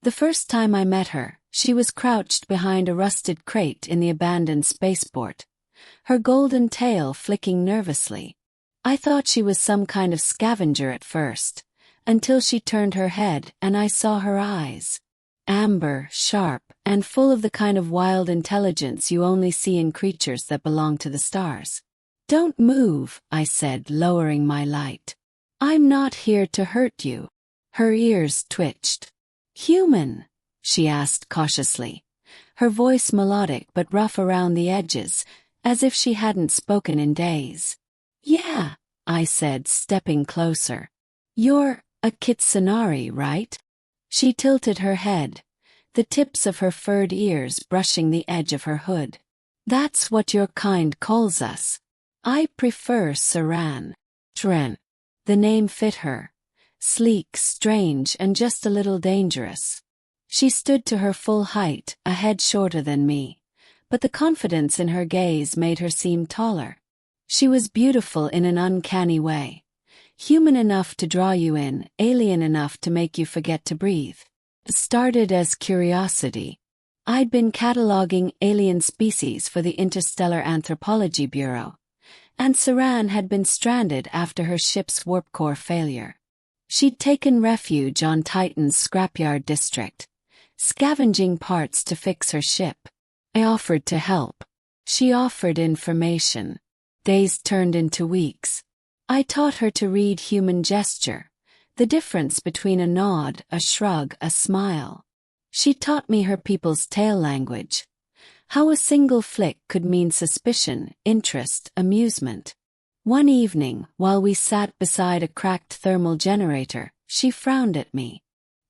The first time I met her, she was crouched behind a rusted crate in the abandoned spaceport, her golden tail flicking nervously. I thought she was some kind of scavenger at first, until she turned her head and I saw her eyes. Amber, sharp, and full of the kind of wild intelligence you only see in creatures that belong to the stars. "Don't move," I said, lowering my light. "I'm not here to hurt you." Her ears twitched. "Human?" she asked cautiously, her voice melodic but rough around the edges, as if she hadn't spoken in days. "Yeah," I said, stepping closer. "You're a Kitsunari, right?" She tilted her head, the tips of her furred ears brushing the edge of her hood. "That's what your kind calls us. I prefer Saran." Tren. The name fit her. Sleek, strange, and just a little dangerous. She stood to her full height, a head shorter than me, but the confidence in her gaze made her seem taller. She was beautiful in an uncanny way. Human enough to draw you in, alien enough to make you forget to breathe. It started as curiosity. I'd been cataloging alien species for the Interstellar Anthropology Bureau, and Saran had been stranded after her ship's warp core failure. She'd taken refuge on Titan's scrapyard district, scavenging parts to fix her ship. I offered to help. She offered information. Days turned into weeks. I taught her to read human gesture, the difference between a nod, a shrug, a smile. She taught me her people's tail language, how a single flick could mean suspicion, interest, amusement. One evening, while we sat beside a cracked thermal generator, she frowned at me.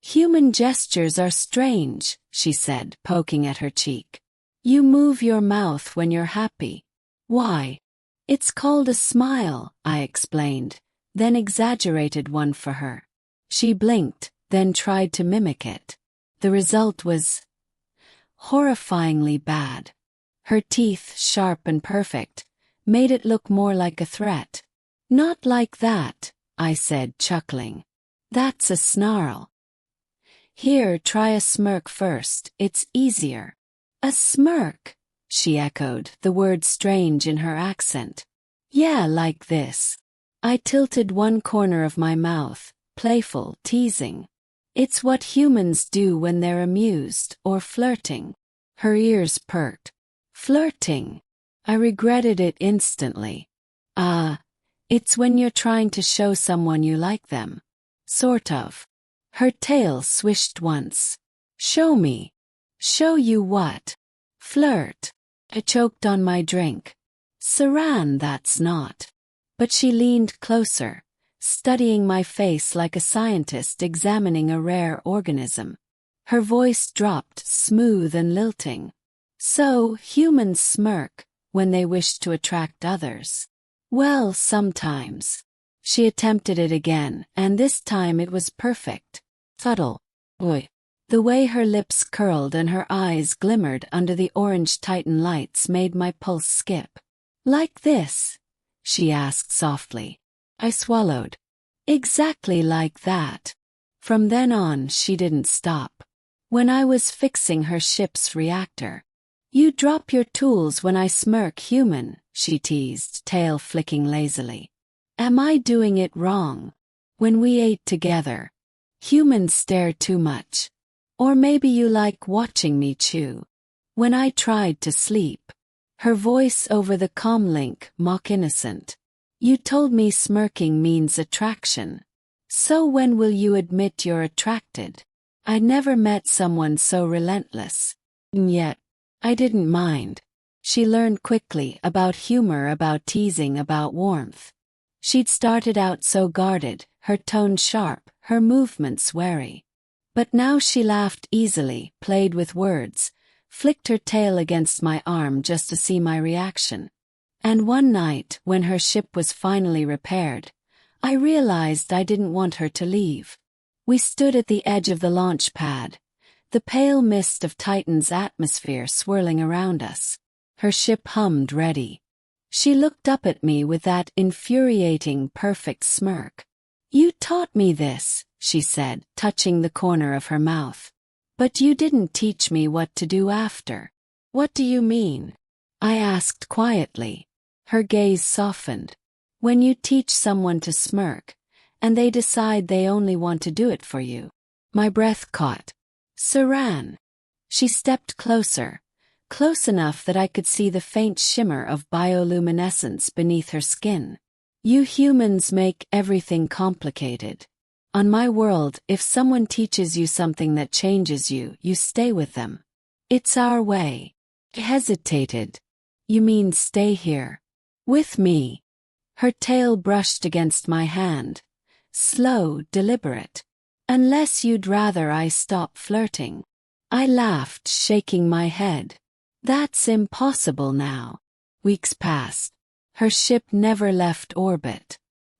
"Human gestures are strange," she said, poking at her cheek. "You move your mouth when you're happy. Why?" "It's called a smile," I explained, then exaggerated one for her. She blinked, then tried to mimic it. The result was horrifyingly bad. Her teeth, sharp and perfect, made it look more like a threat. "Not like that," I said, chuckling. "That's a snarl. Here, try a smirk first, it's easier." "A smirk?" she echoed, the word strange in her accent. "Yeah, like this." I tilted one corner of my mouth, playful, teasing. "It's what humans do when they're amused, or flirting." Her ears perked. "Flirting?" I regretted it instantly. It's when you're trying to show someone you like them. Sort of." Her tail swished once. "Show me." "Show you what?" "Flirt." I choked on my drink. "Saran, that's not." But she leaned closer, studying my face like a scientist examining a rare organism. Her voice dropped, smooth and lilting. "So, humans smirk when they wish to attract others." "Well, sometimes." She attempted it again, and this time it was perfect. Subtle. Oi. The way her lips curled and her eyes glimmered under the orange Titan lights made my pulse skip. "Like this?" she asked softly. I swallowed. "Exactly like that." From then on, she didn't stop. When I was fixing her ship's reactor. "You drop your tools when I smirk, human," she teased, tail flicking lazily. "Am I doing it wrong?" "When we ate together. Humans stare too much. Or maybe you like watching me chew." "When I tried to sleep." Her voice over the comlink, mock innocent. "You told me smirking means attraction. So when will you admit you're attracted?" I'd never met someone so relentless. And yet, I didn't mind. She learned quickly about humor, about teasing, about warmth. She'd started out so guarded, her tone sharp, her movements wary. But now she laughed easily, played with words, flicked her tail against my arm just to see my reaction. And one night, when her ship was finally repaired, I realized I didn't want her to leave. We stood at the edge of the launch pad, the pale mist of Titan's atmosphere swirling around us. Her ship hummed ready. She looked up at me with that infuriating, perfect smirk. "You taught me this," she said, touching the corner of her mouth. But you didn't teach me what to do after. What do you mean? I asked quietly. Her gaze softened. When you teach someone to smirk, and they decide they only want to do it for you. My breath caught. Saran. She stepped closer, close enough that I could see the faint shimmer of bioluminescence beneath her skin. You humans make everything complicated. On my world, if someone teaches you something that changes you, you stay with them. It's our way. I hesitated. You mean stay here? With me? Her tail brushed against my hand. Slow, deliberate. Unless you'd rather I stop flirting. I laughed, shaking my head. That's impossible now. Weeks passed. Her ship never left orbit.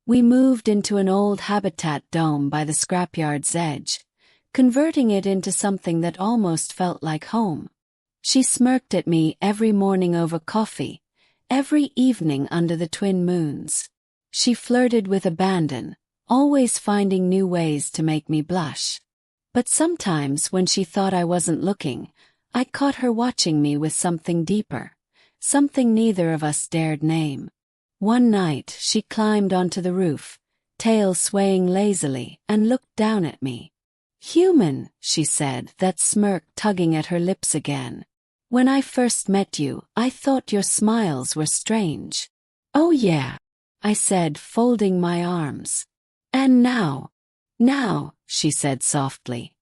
We moved into an old habitat dome by the scrapyard's edge, converting it into something that almost felt like home. She smirked at me every morning over coffee, every evening under the twin moons. She flirted with abandon, always finding new ways to make me blush. But sometimes when she thought I wasn't looking, I caught her watching me with something deeper, something neither of us dared name. One night she climbed onto the roof, tail swaying lazily, and looked down at me. Human, she said, that smirk tugging at her lips again. When I first met you, I thought your smiles were strange. Oh yeah, I said, folding my arms. And now, she said softly,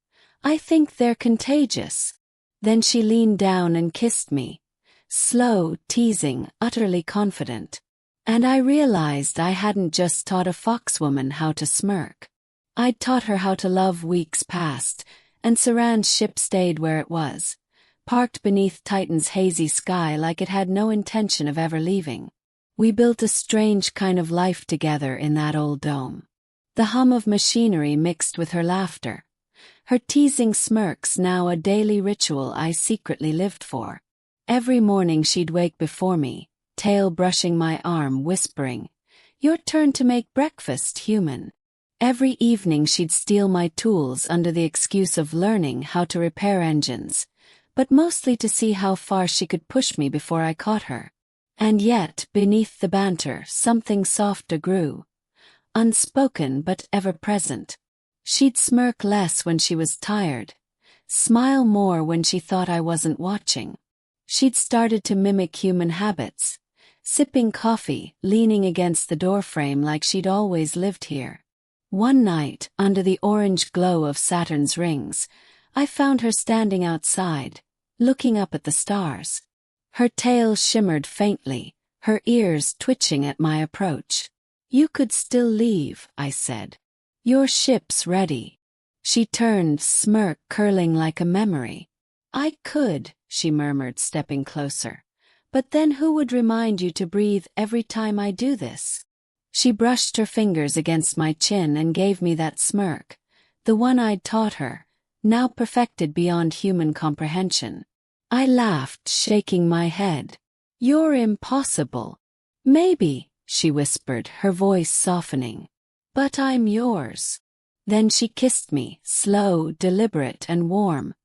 I think they're contagious. Then she leaned down and kissed me. Slow, teasing, utterly confident. And I realized I hadn't just taught a foxwoman how to smirk. I'd taught her how to love. Weeks passed, and Saran's ship stayed where it was, parked beneath Titan's hazy sky like it had no intention of ever leaving. We built a strange kind of life together in that old dome. The hum of machinery mixed with her laughter. Her teasing smirks now a daily ritual I secretly lived for. Every morning she'd wake before me, tail brushing my arm, whispering, "Your turn to make breakfast, human." Every evening she'd steal my tools under the excuse of learning how to repair engines, but mostly to see how far she could push me before I caught her. And yet, beneath the banter, something softer grew. Unspoken but ever-present. She'd smirk less when she was tired, smile more when she thought I wasn't watching. She'd started to mimic human habits, sipping coffee, leaning against the doorframe like she'd always lived here. One night, under the orange glow of Saturn's rings, I found her standing outside, looking up at the stars. Her tail shimmered faintly, her ears twitching at my approach. "You could still leave," I said. "Your ship's ready." She turned, smirk curling like a memory. "I could," she murmured, stepping closer. "But then who would remind you to breathe every time I do this?" She brushed her fingers against my chin and gave me that smirk, the one I'd taught her, now perfected beyond human comprehension. I laughed, shaking my head. "You're impossible." "Maybe," she whispered, her voice softening. "But I'm yours." Then she kissed me, slow, deliberate, and warm,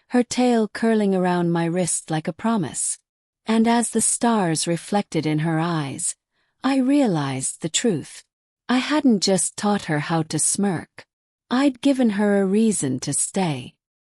her tail curling around my wrist like a promise. And as the stars reflected in her eyes, I realized the truth. I hadn't just taught her how to smirk. I'd given her a reason to stay.